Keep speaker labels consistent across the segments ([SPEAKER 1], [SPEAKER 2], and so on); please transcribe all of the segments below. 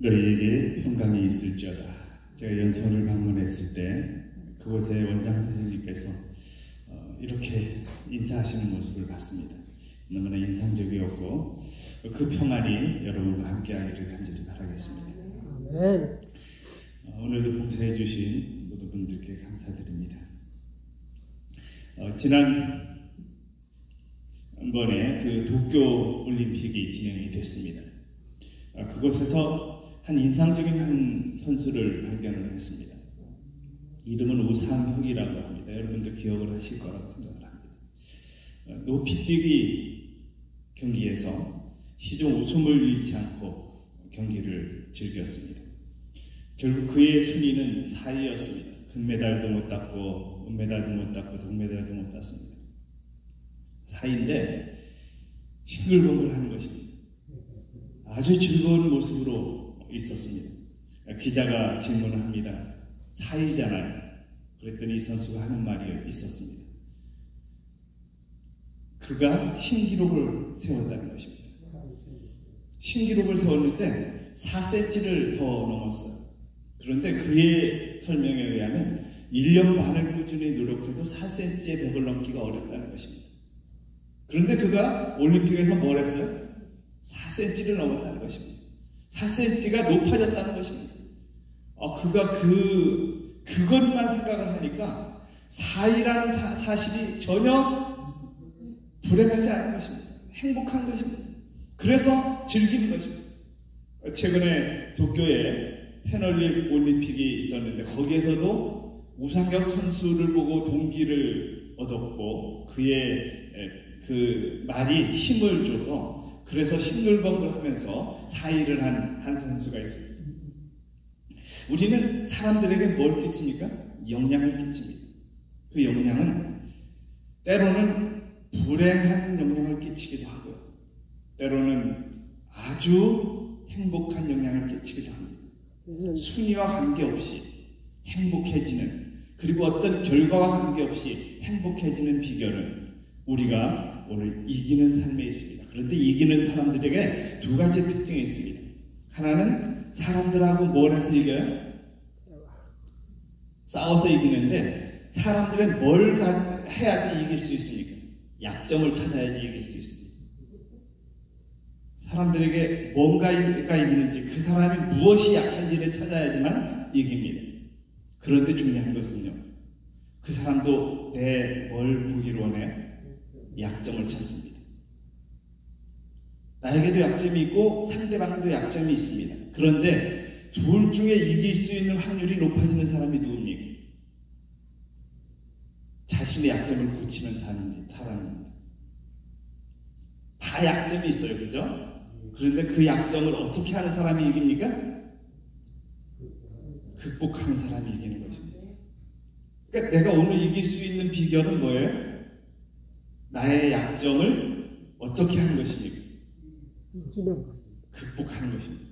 [SPEAKER 1] 너희에게 평강이 있을지어다. 제가 연수원을 방문했을 때 그곳에 원장 선생님께서 이렇게 인사하시는 모습을 봤습니다. 너무나 인상적이었고 그 평안이 여러분과 함께하기를 간절히 바라겠습니다.
[SPEAKER 2] 아멘.
[SPEAKER 1] 오늘도 봉사해 주신 모든 분들께 감사드립니다. 지난번에 그 도쿄 올림픽이 진행이 됐습니다. 그곳에서 한 인상적인 한 선수를 발견을 했습니다. 이름은 우상혁이라고 합니다. 여러분도 기억을 하실 거라고 생각을 합니다. 높이뛰기 경기에서 시종 웃음을 잃지 않고 경기를 즐겼습니다. 결국 그의 순위는 4위였습니다. 금메달도 못 땄고 은메달도 못 땄고 동메달도 못 땄습니다. 4위인데 싱글벙글 하는 것입니다. 아주 즐거운 모습으로 있었습니다. 기자가 질문을 합니다. 4위잖아요. 그랬더니 이 선수가 하는 말이 있었습니다. 그가 신기록을 세웠다는 것입니다. 신기록을 세웠는데 4cm를 더 넘었어요. 그런데 그의 설명에 의하면 1년 반을 꾸준히 노력해도 4cm의 벽을 넘기가 어렵다는 것입니다. 그런데 그가 올림픽에서 뭘 했어요? 4cm를 넘었다는 것입니다. 4cm가 높아졌다는 것입니다. 그가 그것만 생각을 하니까 4위라는 사실이 전혀 불행하지 않은 것입니다. 행복한 것입니다. 그래서 즐기는 것입니다. 최근에 도쿄에 패널릭 올림픽이 있었는데 거기에서도 우상혁 선수를 보고 동기를 얻었고 그의 그 말이 힘을 줘서 그래서 싱글벙글 하면서 4위를 한 선수가 있습니다. 우리는 사람들에게 뭘 끼칩니까? 영향을 끼칩니다. 그 영향은 때로는 불행한 영향을 끼치기도 하고요. 때로는 아주 행복한 영향을 끼치기도 합니다. 순위와 관계없이 행복해지는 그리고 어떤 결과와 관계없이 행복해지는 비결은 우리가 오늘 이기는 삶에 있습니다. 그런데 이기는 사람들에게 두 가지 특징이 있습니다. 하나는 사람들하고 뭘 해서 이겨요? 싸워서 이기는데 사람들은 뭘 해야지 이길 수 있습니까? 약점을 찾아야지 이길 수 있습니다. 사람들에게 뭔가가 있는지 그 사람이 무엇이 약한지를 찾아야지만 이깁니다. 그런데 중요한 것은요. 그 사람도 내 뭘 보기를 원해? 약점을 찾습니다. 나에게도 약점이 있고 상대방도 약점이 있습니다. 그런데 둘 중에 이길 수 있는 확률이 높아지는 사람이 누굽니까? 자신의 약점을 고치는 사람입니다. 다 약점이 있어요. 그죠? 그런데 그 약점을 어떻게 하는 사람이 이깁니까? 극복하는 사람이 이기는 것입니다. 그러니까 내가 오늘 이길 수 있는 비결은 뭐예요? 나의 약점을 어떻게 하는 것입니까? 극복하는 것입니다.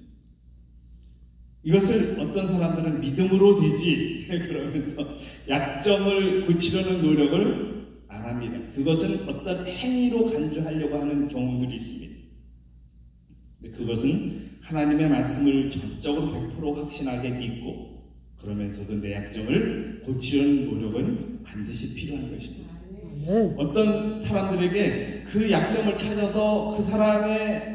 [SPEAKER 1] 이것을 어떤 사람들은 믿음으로 되지 그러면서 약점을 고치려는 노력을 안 합니다. 그것은 어떤 행위로 간주하려고 하는 경우들이 있습니다. 근데 그것은 하나님의 말씀을 전적으로 100% 확신하게 믿고 그러면서도 내 약점을 고치려는 노력은 반드시 필요한 것입니다. 어떤 사람들에게 그 약점을 찾아서 그 사람을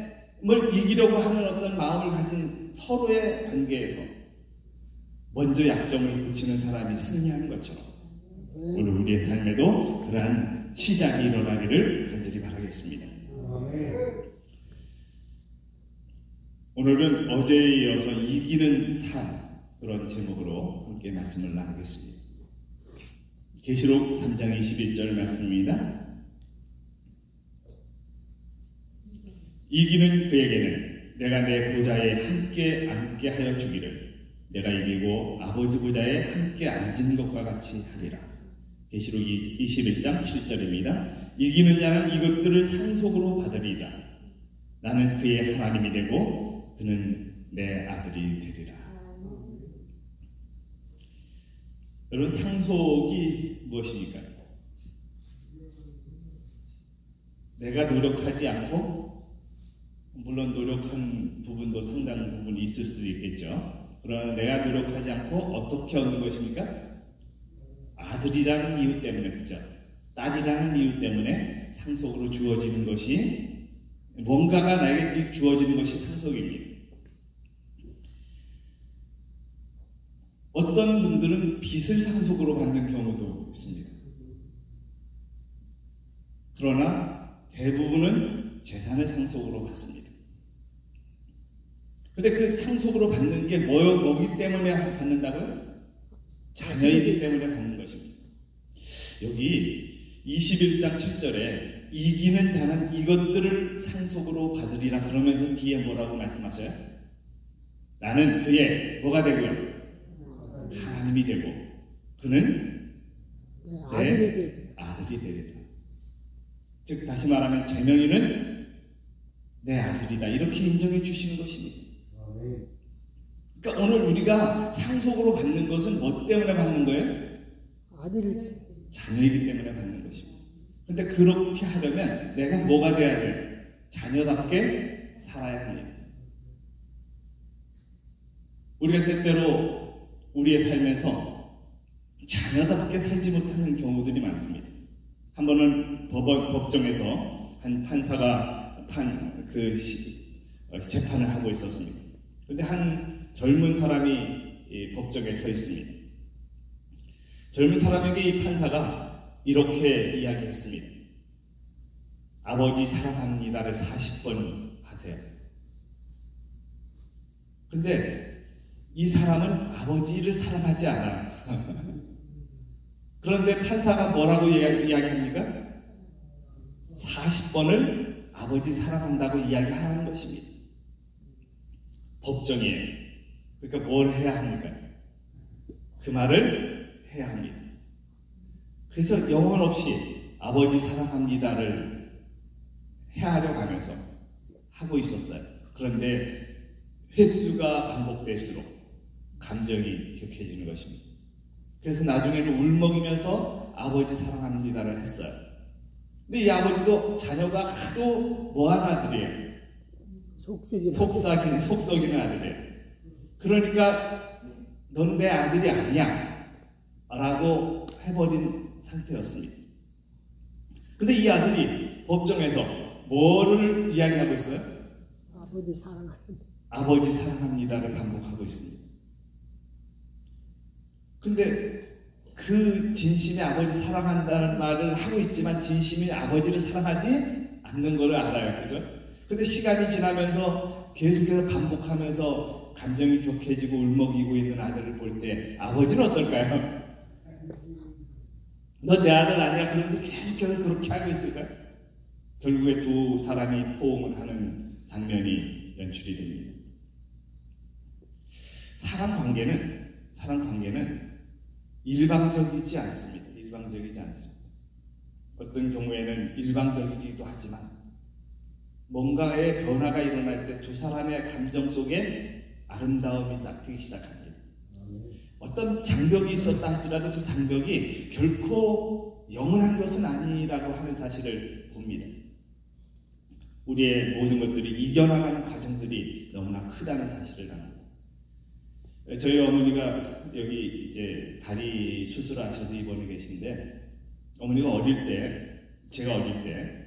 [SPEAKER 1] 이기려고 하는 어떤 마음을 가진 서로의 관계에서 먼저 약점을 고치는 사람이 승리하는 것처럼 오늘 우리의 삶에도 그러한 시작이 일어나기를 간절히 바라겠습니다. 오늘은 어제에 이어서 이기는 삶 그런 제목으로 함께 말씀을 나누겠습니다. 계시록 3장 21절 말씀입니다. 이기는 그에게는 내가 내 보좌에 함께 앉게 하여 주기를 내가 이기고 아버지 보좌에 함께 앉은 것과 같이 하리라. 계시록 21장 7절입니다. 이기는 자는 이것들을 상속으로 받으리라. 나는 그의 하나님이 되고 그는 내 아들이 되리라. 여러분, 상속이 무엇입니까? 내가 노력하지 않고 물론 노력한 부분도 상당 부분 있을 수도 있겠죠. 그러나 내가 노력하지 않고 어떻게 얻는 것입니까? 아들이라는 이유 때문에, 그죠? 딸이라는 이유 때문에 상속으로 주어지는 것이, 뭔가가 나에게 주어지는 것이 상속입니다. 어떤 분들은 빚을 상속으로 받는 경우도 있습니다. 그러나 대부분은 재산을 상속으로 받습니다. 근데 그 상속으로 받는 게 뭐기 때문에 받는다고요? 자녀이기 때문에 받는 것입니다. 여기 21장 7절에 이기는 자는 이것들을 상속으로 받으리라 그러면서 뒤에 뭐라고 말씀하셔요? 나는 그의 뭐가 되고요? 하나님이 되고 그는 내 아들이 되리라. 즉 다시 말하면 제명이는 내 아들이다, 이렇게 인정해 주시는 것입니다. 그러니까 오늘 우리가 상속으로 받는 것은 뭐 때문에 받는 거예요? 아들, 자녀이기 때문에 받는 것입니다. 근데 그렇게 하려면 내가 뭐가 돼야 돼요? 자녀답게 살아야 합니다. 우리가 때때로 우리의 삶에서 자녀답게 살지 못하는 경우들이 많습니다. 한 번은 법정에서 한 판사가 재판을 하고 있었습니다. 그런데 한 젊은 사람이 법정에 서 있습니다. 젊은 사람에게 이 판사가 이렇게 이야기했습니다. 아버지 사랑합니다를 40번 하세요. 근데 이 사람은 아버지를 사랑하지 않아요. 그런데 판사가 뭐라고 이야기합니까? 40번을 아버지 사랑한다고 이야기하는 것입니다. 법정이에요. 그러니까 뭘 해야 합니까? 그 말을 해야 합니다. 그래서 영혼 없이 아버지 사랑합니다를 헤아려 가면서 하고 있었어요. 그런데 횟수가 반복될수록 감정이 격해지는 것입니다. 그래서 나중에는 울먹이면서 아버지 사랑합니다를 했어요. 근데 이 아버지도 자녀가 하도 뭐한 아들이에요. 속썩이는 아들이에요. 그러니까 너는 내 아들이 아니야 라고 해버린 상태였습니다. 근데 이 아들이 법정에서 뭐를 이야기하고 있어요? 아버지 사랑합니다를 반복하고 있습니다. 근데 그 진심의 아버지 사랑한다는 말을 하고 있지만 진심이 아버지를 사랑하지 않는 걸 알아요. 그죠? 근데 시간이 지나면서 계속해서 반복하면서 감정이 격해지고 울먹이고 있는 아들을 볼 때 아버지는 어떨까요? 너 내 아들 아니야? 그러면서 계속해서 그렇게 하고 있을까요? 결국에 두 사람이 포옹을 하는 장면이 연출이 됩니다. 사랑 관계는 일방적이지 않습니다. 일방적이지 않습니다. 어떤 경우에는 일방적이기도 하지만 뭔가의 변화가 일어날 때 두 사람의 감정 속에 아름다움이 싹트기 시작합니다. 어떤 장벽이 있었다 할지라도 그 장벽이 결코 영원한 것은 아니라고 하는 사실을 봅니다. 우리의 모든 것들이 이겨나가는 과정들이 너무나 크다는 사실을 압니다. 저희 어머니가 여기 이제 다리 수술하셔서 입원해 계신데, 어머니가 제가 어릴 때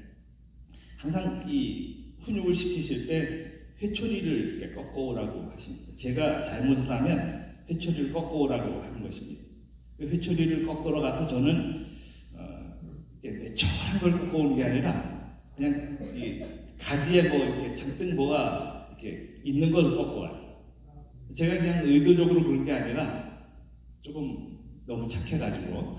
[SPEAKER 1] 항상 이 훈육을 시키실 때 회초리를 이렇게 꺾어오라고 하십니다. 제가 잘못을 하면 회초리를 꺾어오라고 하는 것입니다. 그 회초리를 꺾으러 가서 저는 매초한 걸 꺾어오는 게 아니라 그냥 이 가지에 이렇게 잔뜩 뭐가 이렇게 있는 걸 꺾어와요. 제가 그냥 의도적으로 그런 게 아니라 조금 너무 착해가지고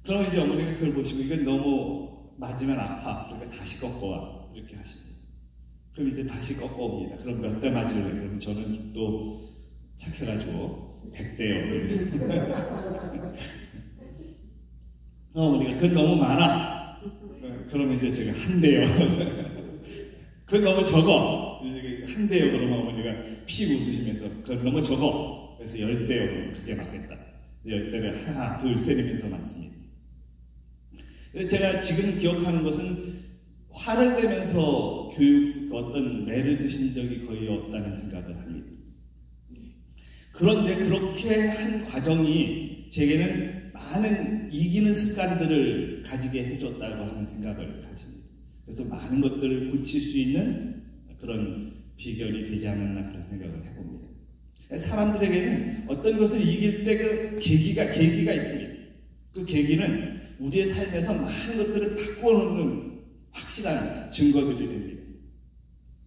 [SPEAKER 1] 그럼 이제 어머니가 그걸 보시고 이건 너무 맞으면 아파, 그러니까 다시 꺾어와 이렇게 하십니다. 그럼 이제 다시 꺾어옵니다. 그럼 몇 대 맞을래? 그럼 저는 또 착해가지고 100대요. 어머니가 그건 너무 많아. 그러면 이제 제가 1대요. 그건 너무 적어. 한 대요. 그러면 어머니가 피 웃으시면서 그건 너무 적어. 그래서 10대요. 그러면 그게 맞겠다. 10대를 하나, 둘, 셋이면서 맞습니다. 제가 지금 기억하는 것은 화를 내면서 교육 어떤 매를 드신 적이 거의 없다는 생각을 합니다. 그런데 그렇게 한 과정이 제게는 많은 이기는 습관들을 가지게 해줬다고 하는 생각을 가집니다. 그래서 많은 것들을 고칠 수 있는 그런 비결이 되지 않았나 그런 생각을 해봅니다. 사람들에게는 어떤 것을 이길 때 그 계기가 있습니다. 그 계기는 우리의 삶에서 많은 것들을 바꿔놓는 확실한 증거들이 됩니다.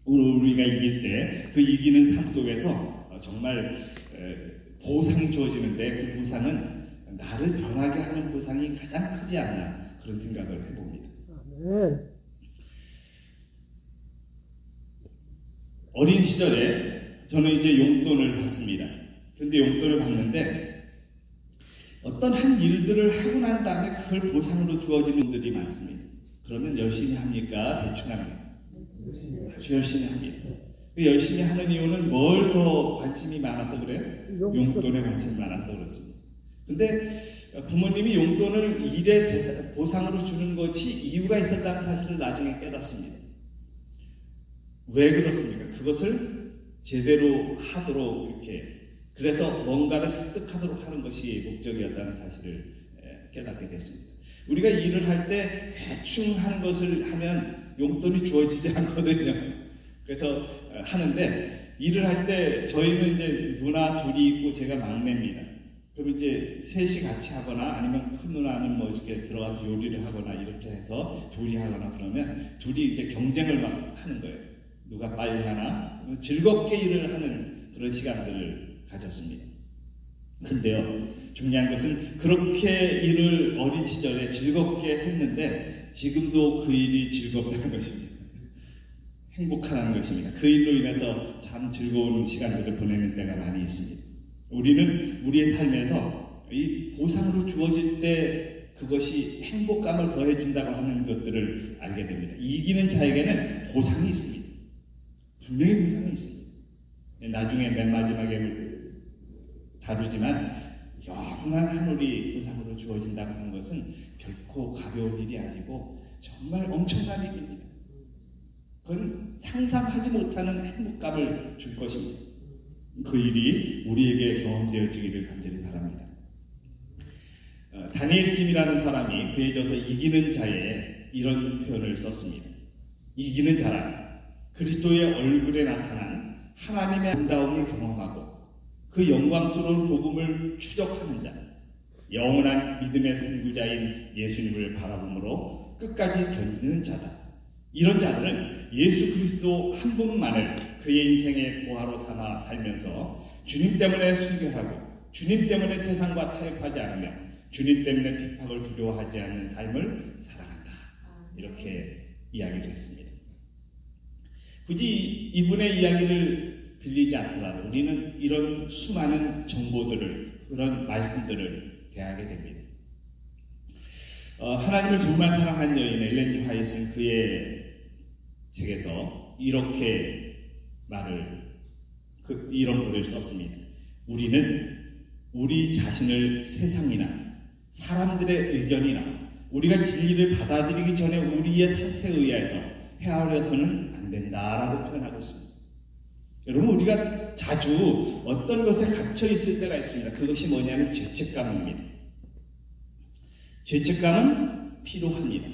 [SPEAKER 1] 오늘 우리가 이길 때 그 이기는 삶 속에서 정말 보상이 주어지는데 그 보상은 나를 변하게 하는 보상이 가장 크지 않나 그런 생각을 해봅니다.
[SPEAKER 2] 아멘.
[SPEAKER 1] 어린 시절에 저는 이제 용돈을 받습니다. 그런데 용돈을 받는데 어떤 한 일들을 하고 난 다음에 그걸 보상으로 주어지는 분들이 많습니다. 그러면 열심히 합니까? 대충 합니까? 아주 열심히 합니다. 열심히 하는 이유는 뭘 더 관심이 많아서 그래요? 용돈에 관심이 많아서 그렇습니다. 근데 부모님이 용돈을 일의 보상으로 주는 것이 이유가 있었다는 사실을 나중에 깨닫습니다. 왜 그렇습니까? 그것을 제대로 하도록 이렇게 그래서 뭔가를 습득하도록 하는 것이 목적이었다는 사실을 깨닫게 됐습니다. 우리가 일을 할 때 대충 하는 것을 하면 용돈이 주어지지 않거든요. 그래서 하는데 일을 할 때 저희는 이제 누나 둘이 있고 제가 막내입니다. 그럼 이제 셋이 같이 하거나 아니면 큰 누나는 뭐 이렇게 들어가서 요리를 하거나 이렇게 해서 둘이 하거나 그러면 둘이 이제 경쟁을 막 하는 거예요. 누가 빨리 하나 즐겁게 일을 하는 그런 시간들을 가졌습니다. 근데요, 중요한 것은 그렇게 일을 어린 시절에 즐겁게 했는데 지금도 그 일이 즐겁다는 것입니다. 행복하다는 것입니다. 그 일로 인해서 참 즐거운 시간들을 보내는 때가 많이 있습니다. 우리는 우리의 삶에서 이 보상으로 주어질 때 그것이 행복감을 더해준다고 하는 것들을 알게 됩니다. 이기는 자에게는 보상이 있습니다. 분명히 보상이 있습니다. 나중에 맨 마지막에 다루지만 영원한 하늘이 보상으로 주어진다고 하는 것은 결코 가벼운 일이 아니고 정말 엄청난 일입니다. 그건 상상하지 못하는 행복감을 줄 것입니다. 그 일이 우리에게 경험되어지기를 간절히 바랍니다. 다니엘 김이라는 사람이 그에 져서 이기는 자에 이런 표현을 썼습니다. 이기는 자란 그리스도의 얼굴에 나타난 하나님의 아름다움을 경험하고 그 영광스러운 복음을 추적하는 자, 영원한 믿음의 선구자인 예수님을 바라보므로 끝까지 견디는 자다. 이런 자들은 예수 그리스도 한 분만을 그의 인생의 보화로 삼아 살면서 주님 때문에 순결하고 주님 때문에 세상과 타협하지 않으며 주님 때문에 핍박을 두려워하지 않는 삶을 살아간다. 이렇게 이야기를 했습니다. 굳이 이분의 이야기를 빌리지 않더라도 우리는 이런 수많은 정보들을 그런 말씀들을 대하게 됩니다. 하나님을 정말 사랑한 여인 엘렌 G 화이트는 그의 책에서 이렇게 이런 글을 썼습니다. 우리는 우리 자신을 세상이나 사람들의 의견이나 우리가 진리를 받아들이기 전에 우리의 상태에 의해서 헤아려서는 안 된다라고 표현하고 있습니다. 여러분, 우리가 자주 어떤 것에 갇혀 있을 때가 있습니다. 그것이 뭐냐면 죄책감입니다. 죄책감은 필요합니다.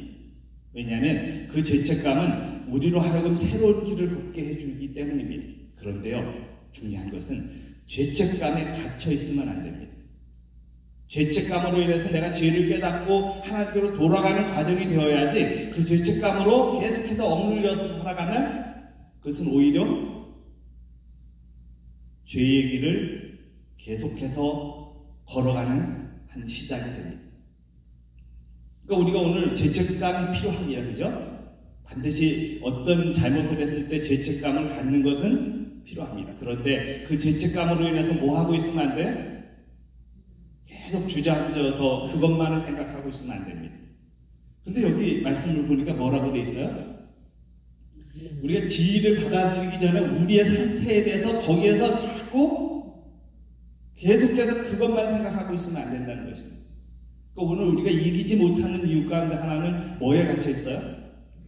[SPEAKER 1] 왜냐하면 그 죄책감은 우리로 하여금 새로운 길을 걷게 해주기 때문입니다. 그런데요, 중요한 것은 죄책감에 갇혀 있으면 안 됩니다. 죄책감으로 인해서 내가 죄를 깨닫고 하나님께로 돌아가는 과정이 되어야지 그 죄책감으로 계속해서 억눌려서 살아가면 그것은 오히려 죄의 길을 계속해서 걸어가는 한 시작이 됩니다. 그러니까 우리가 오늘 죄책감이 필요합니다. 그죠? 반드시 어떤 잘못을 했을 때 죄책감을 갖는 것은 필요합니다. 그런데 그 죄책감으로 인해서 뭐 하고 있으면 안 돼? 계속 주저앉아서 그것만을 생각하고 있으면 안 됩니다. 근데 여기 말씀을 보니까 뭐라고 돼 있어요? 우리가 진리를 받아들이기 전에 우리의 상태에 대해서 거기에서 자꾸 계속해서 그것만 생각하고 있으면 안 된다는 것입니다. 그러니까 오늘 우리가 이기지 못하는 이유 가운데 하나는 뭐에 갇혀 있어요?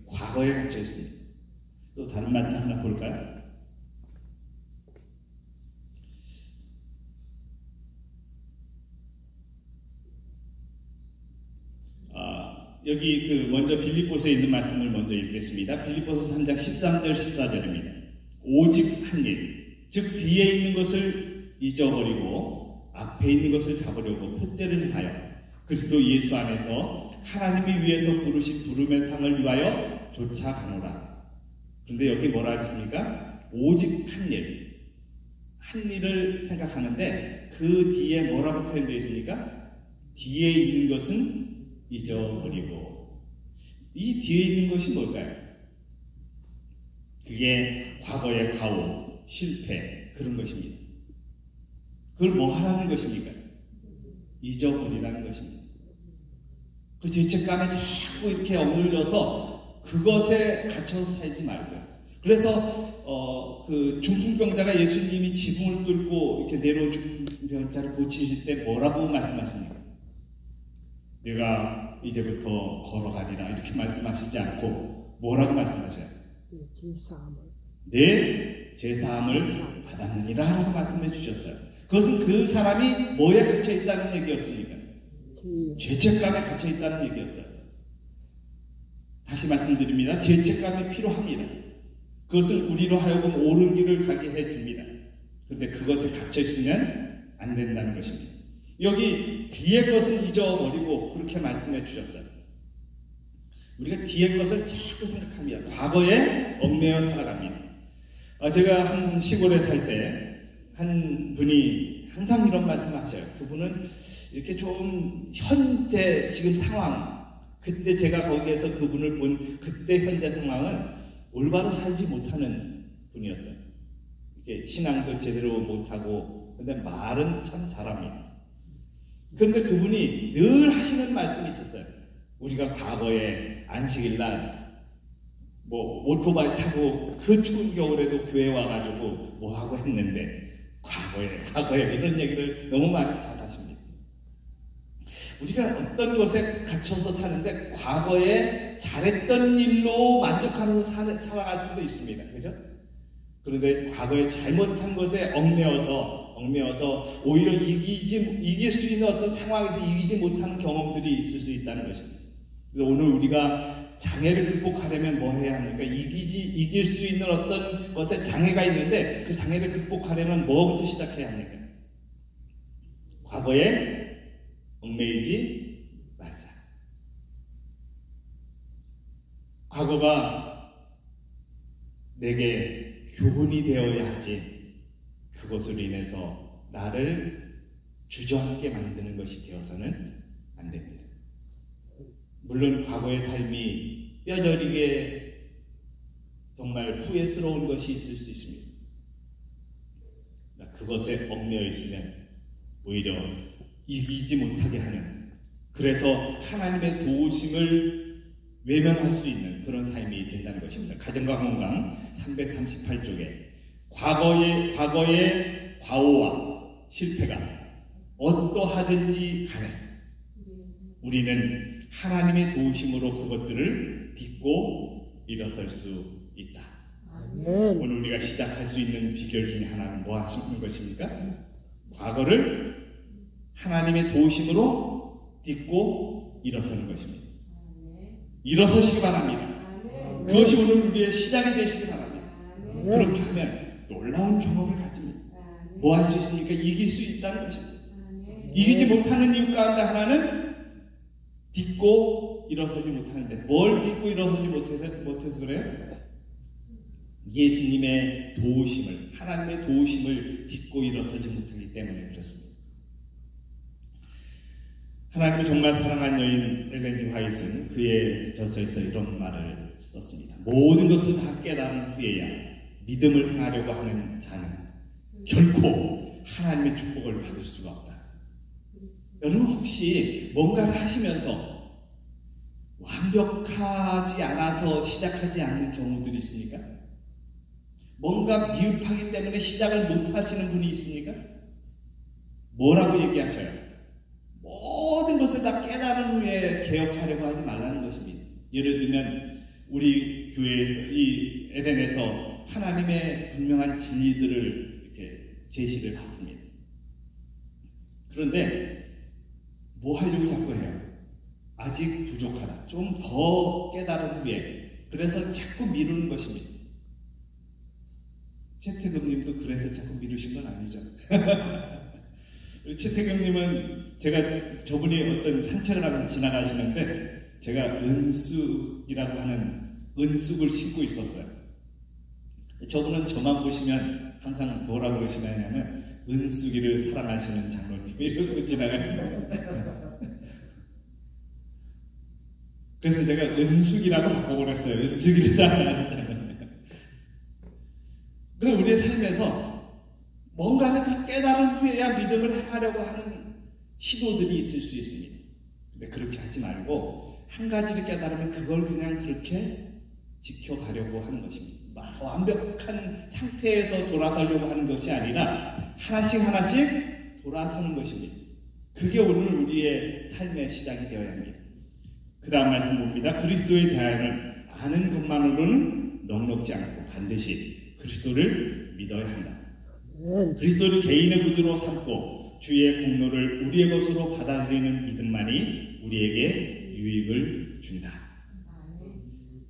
[SPEAKER 1] 과거에 갇혀 있습니다. 또 다른 말씀 하나 볼까요? 여기 먼저 빌립보서에 있는 말씀을 먼저 읽겠습니다. 빌립보서 3장 13절 14절입니다. 오직 한 일, 즉 뒤에 있는 것을 잊어버리고 앞에 있는 것을 잡으려고 표대를 하여 그리스도 예수 안에서 하나님이 위에서 부르신 부름의 상을 위하여 쫓아가노라. 그런데 여기 뭐라 했습니까? 오직 한 일, 한 일을 생각하는데 그 뒤에 뭐라고 표현되어 있습니까? 뒤에 있는 것은 잊어버리고. 이 뒤에 있는 것이 뭘까요? 그게 과거의 과오, 실패, 그런 것입니다. 그걸 뭐 하라는 것입니까? 잊어버리라는 것입니다. 그 죄책감에 자꾸 이렇게 억눌려서 그것에 갇혀서 살지 말고요. 그래서 그 중풍병자가 예수님이 지붕을 뚫고 이렇게 내려온 중풍병자를 고치실 때 뭐라고 말씀하십니까? 내가 이제부터 걸어가리라 이렇게 말씀하시지 않고 뭐라고 말씀하셔요? 내 제사함을 받았느니라 하고 말씀해 주셨어요. 그것은 그 사람이 뭐에 갇혀 있다는 얘기였습니까? 죄책감에 갇혀 있다는 얘기였어요. 다시 말씀드립니다. 죄책감이 필요합니다. 그것을 우리로 하여금 옳은 길을 가게 해줍니다. 그런데 그것에 갇혀 있으면 안 된다는 것입니다. 여기 뒤의 것을 잊어버리고 그렇게 말씀해 주셨어요. 우리가 뒤의 것을 자꾸 생각합니다. 과거에 얽매여 살아갑니다. 제가 한 시골에 살 때 한 분이 항상 이런 말씀을 하셔요. 그분은 이렇게 좀 현재 지금 상황, 그때 제가 거기에서 그분을 본 그때 현재 상황은 올바로 살지 못하는 분이었어요. 이렇게 신앙도 제대로 못하고 근데 말은 참 잘합니다. 그런데 그분이 늘 하시는 말씀이 있었어요. 우리가 과거에 안식일날 오토바이 타고 그 추운 겨울에도 교회 와가지고 뭐하고 했는데 과거에 이런 얘기를 너무 많이 잘 하십니다. 우리가 어떤 곳에 갇혀서 사는데 과거에 잘했던 일로 만족하면서 살아갈 수도 있습니다. 그죠? 그런데 과거에 잘못한 것에 얽매여서 오히려 이길 수 있는 어떤 상황에서 이기지 못하는 경험들이 있을 수 있다는 것입니다. 그래서 오늘 우리가 장애를 극복하려면 뭐 해야 합니까? 이길 수 있는 어떤 것에 장애가 있는데 그 장애를 극복하려면 뭐부터 시작해야 합니까? 과거에 얽매이지 말자. 과거가 내게 교훈이 되어야 하지 그것으로 인해서 나를 주저앉게 만드는 것이 되어서는 안 됩니다. 물론 과거의 삶이 뼈저리게 정말 후회스러운 것이 있을 수 있습니다. 그것에 얽매여 있으면 오히려 이기지 못하게 하는, 그래서 하나님의 도우심을 외면할 수 있는 그런 삶이 된다는 것입니다. 가정과 건강 338쪽에 과거의 과오와 실패가 어떠하든지 간에 우리는 하나님의 도우심으로 그것들을 딛고 일어설 수 있다. 아멘. 오늘 우리가 시작할 수 있는 비결 중에 하나는 뭐 하시는 것입니까? 과거를 하나님의 도우심으로 딛고 일어서는 것입니다. 일어서시기 바랍니다. 아멘. 그것이 오늘 우리의 시작이 되시기 바랍니다. 아멘. 그렇게 하면 놀라운 경험을 가집니다. 뭐 할 수 있습니까? 이길 수 있다는 것입니다. 아멘. 이기지 못하는 이유 가운데 하나는 딛고 일어서지 못하는데, 뭘 딛고 일어서지 못해서 그래요? 예수님의 도우심을, 하나님의 도우심을 딛고 일어서지 못하기 때문에 그렇습니다. 하나님을 정말 사랑한 여인 엘렌 G. 화이트는 그의 저서에서 이런 말을 썼습니다. 모든 것을 다 깨달은 후에야 믿음을 행하려고 하는 자는 결코 하나님의 축복을 받을 수가 없다. 여러분 혹시 뭔가를 하시면서 완벽하지 않아서 시작하지 않는 경우들이 있습니까? 뭔가 미흡하기 때문에 시작을 못 하시는 분이 있습니까? 뭐라고 얘기하셔요? 모든 것을 다 깨달은 후에 개혁하려고 하지 말라는 것입니다. 예를 들면 우리 교회에서 이 에덴에서 하나님의 분명한 진리들을 이렇게 제시를 받습니다. 그런데 뭐 하려고 자꾸 해요? 아직 부족하다. 좀 더 깨달은 후에. 그래서 자꾸 미루는 것입니다. 최태금님도 그래서 자꾸 미루신 건 아니죠. 최태경님은 제가 저분이 어떤 산책을 하면서 지나가시는데 제가 은쑥이라고 하는 은쑥을 신고 있었어요. 저분은 저만 보시면 항상 뭐라고 그러시냐면 은쑥이를 사랑하시는 장로님 이러고 지나가시는 그래서 제가 은숙이라고 바꿔버렸어요. 은숙이를 사랑하는 장로님. 그런데 우리의 삶에서 뭔가를 다 깨달은 후에야 믿음을 행하려고 하는 시도들이 있을 수 있습니다. 근데 그렇게 하지 말고 한 가지를 깨달으면 그걸 그냥 그렇게 지켜가려고 하는 것입니다. 완벽한 상태에서 돌아가려고 하는 것이 아니라 하나씩 하나씩 돌아서는 것입니다. 그게 오늘 우리의 삶의 시작이 되어야 합니다. 그 다음 말씀 봅니다. 그리스도에 대하여는 아는 것만으로는 넉넉지 않고 반드시 그리스도를 믿어야 한다. 그리스도를 개인의 구주로 삼고 주의 공로를 우리의 것으로 받아들이는 믿음만이 우리에게 유익을 준다.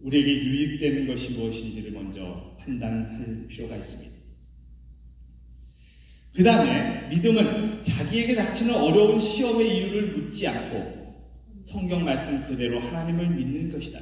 [SPEAKER 1] 우리에게 유익되는 것이 무엇인지를 먼저 판단할 필요가 있습니다. 그 다음에 믿음은 자기에게 닥치는 어려운 시험의 이유를 묻지 않고 성경 말씀 그대로 하나님을 믿는 것이다.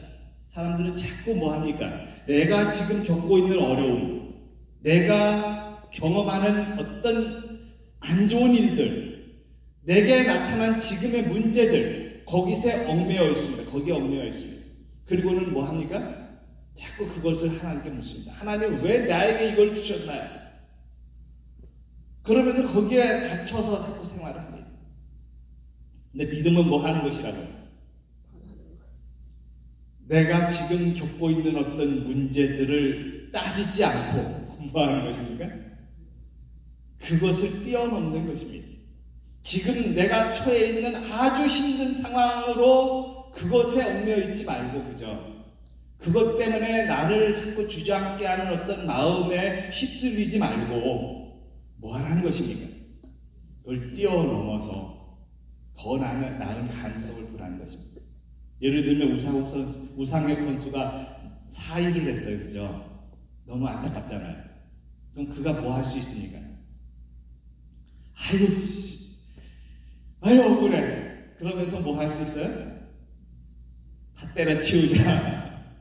[SPEAKER 1] 사람들은 자꾸 뭐합니까? 내가 지금 겪고 있는 어려움, 내가 경험하는 어떤 안 좋은 일들, 내게 나타난 지금의 문제들, 거기서 얽매여 있습니다. 거기에 얽매여 있습니다. 그리고는 뭐 합니까? 자꾸 그것을 하나님께 묻습니다. 하나님 왜 나에게 이걸 주셨나요? 그러면서 거기에 갇혀서 자꾸 생활을 합니다. 근데 믿음은 뭐 하는 것이라고요? 내가 지금 겪고 있는 어떤 문제들을 따지지 않고 뭐 하는 것입니까? 그것을 뛰어넘는 것입니다. 지금 내가 처해 있는 아주 힘든 상황으로 그것에 얽매여 있지 말고 그저 그것 때문에 나를 자꾸 주저앉게 하는 어떤 마음에 휩쓸리지 말고 뭐 하는 것입니까? 그걸 뛰어넘어서 더 나은 가능성을 보라는 것입니다. 예를 들면 우상혁 선수가 4위를 했어요. 그죠? 너무 안타깝잖아요. 그럼 그가 뭐 할 수 있습니까? 아유 억울해. 그러면서 뭐 할 수 있어요? 다 때려치우자.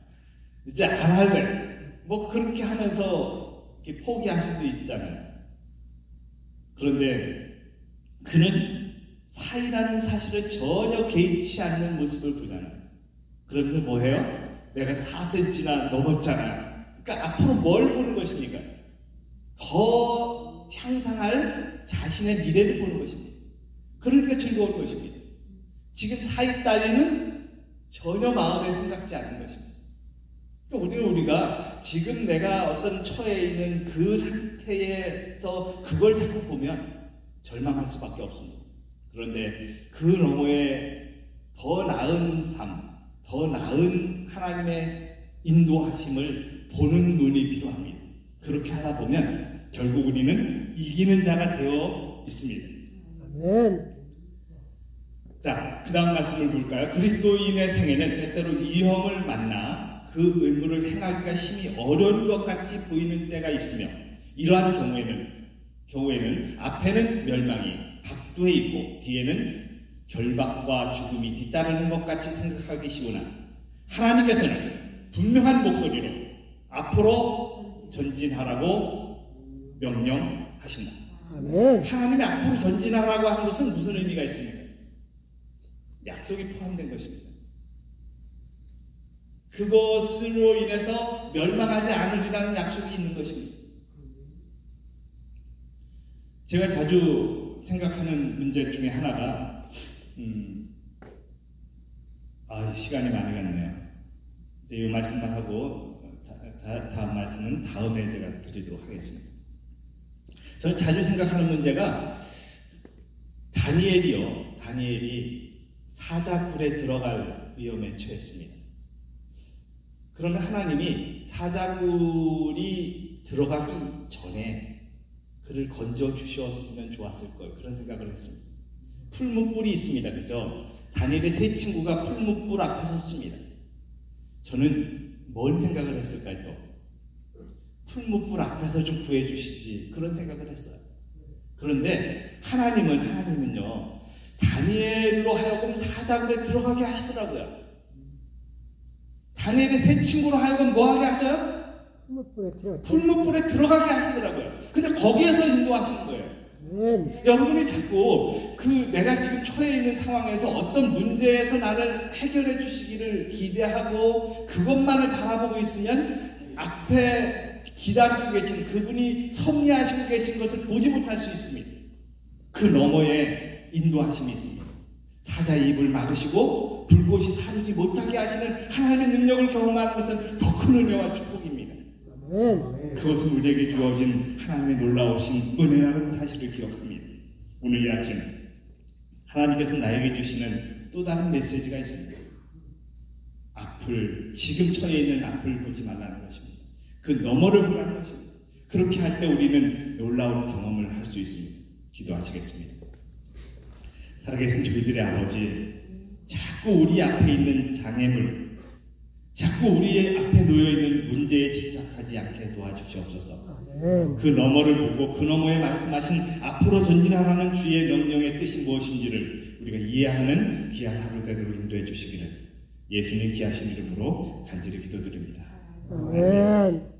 [SPEAKER 1] 이제 안 할래. 뭐 그렇게 하면서 이렇게 포기할 수도 있잖아요. 그런데 그는 사이라는 사실을 전혀 개의치 않는 모습을 보잖아요. 그러면서 뭐 해요? 내가 4cm나 넘었잖아요. 그러니까 앞으로 뭘 보는 것입니까? 더 향상할 자신의 미래를 보는 것입니다. 그러니까 즐거운 것입니다. 지금 사이 따위는 전혀 마음에 생각지 않는 것입니다. 그러니까 우리가 지금 내가 어떤 처해 있는 그 상태에서 그걸 자꾸 보면 절망할 수밖에 없습니다. 그런데 그 너머에 더 나은 삶, 더 나은 하나님의 인도하심을 보는 눈이 필요합니다. 그렇게 하다 보면 결국 우리는 이기는 자가 되어 있습니다.
[SPEAKER 2] 아멘.
[SPEAKER 1] 자, 그 다음 말씀을 볼까요? 그리스도인의 생애는 때때로 위험을 만나 그 의무를 행하기가 심히 어려운 것 같이 보이는 때가 있으며 이러한 경우에는 앞에는 멸망이 박두해 있고 뒤에는 결박과 죽음이 뒤따르는 것 같이 생각하기 쉬우나 하나님께서는 분명한 목소리로 앞으로 전진하라고 명령하신다.
[SPEAKER 2] 아멘.
[SPEAKER 1] 하나님이 앞으로 전진하라고 하는 것은 무슨 의미가 있습니까? 약속이 포함된 것입니다. 그것으로 인해서 멸망하지 않으리라는 약속이 있는 것입니다. 제가 자주 생각하는 문제 중에 하나가 시간이 많이 갔네요. 이제 이 말씀만 하고 다음 말씀은 다음에 제가 드리도록 하겠습니다. 저는 자주 생각하는 문제가 다니엘이 사자굴에 들어갈 위험에 처했습니다. 그러면 하나님이 사자굴이 들어가기 전에 그를 건져 주셨으면 좋았을 걸, 그런 생각을 했습니다. 풀무불이 있습니다. 그죠? 다니엘의 세 친구가 풀무불 앞에 섰습니다. 저는 뭔 생각을 했을까요? 또 풀무불 앞에서 좀 구해주시지, 그런 생각을 했어요. 그런데 하나님은요, 다니엘로 하여금 사자굴에 들어가게 하시더라고요. 다니엘의 세 친구로 하여금 뭐하게 하죠? 풀무불에 들어가게 하시더라고요. 근데 거기에서 인도하시는 거예요.
[SPEAKER 2] 아멘.
[SPEAKER 1] 여러분이 자꾸 내가 지금 처해 있는 상황에서 어떤 문제에서 나를 해결해 주시기를 기대하고 그것만을 바라보고 있으면 앞에 기다리고 계신 그분이 섭리하시고 계신 것을 보지 못할 수 있습니다. 그 너머에 인도하심이 있습니다. 사자의 입을 막으시고 불꽃이 사르지 못하게 하시는 하나님의 능력을 경험하는 것은 더 큰 은혜와 축복입니다.
[SPEAKER 2] 아멘.
[SPEAKER 1] 그것은 우리에게 주어진 하나님의 놀라우신 은혜라는 사실을 기억합니다. 오늘 이 아침 하나님께서 나에게 주시는 또 다른 메시지가 있습니다. 지금 처해 있는 앞을 보지 말라는 것입니다. 그 너머를 보라는 것입니다. 그렇게 할 때 우리는 놀라운 경험을 할 수 있습니다. 기도하시겠습니다. 살아계신 저희들의 아버지, 자꾸 우리 앞에 있는 장애물, 자꾸 우리 앞에 놓여있는 문제에 집착하지 않게 도와주시옵소서. 그 너머를 보고 그 너머에 말씀하신 앞으로 전진하라는 주의 명령의 뜻이 무엇인지를 우리가 이해하는 귀한 하루 되도록 인도해 주시기를 예수님 귀하신 이름으로 간절히 기도드립니다.
[SPEAKER 2] 아멘.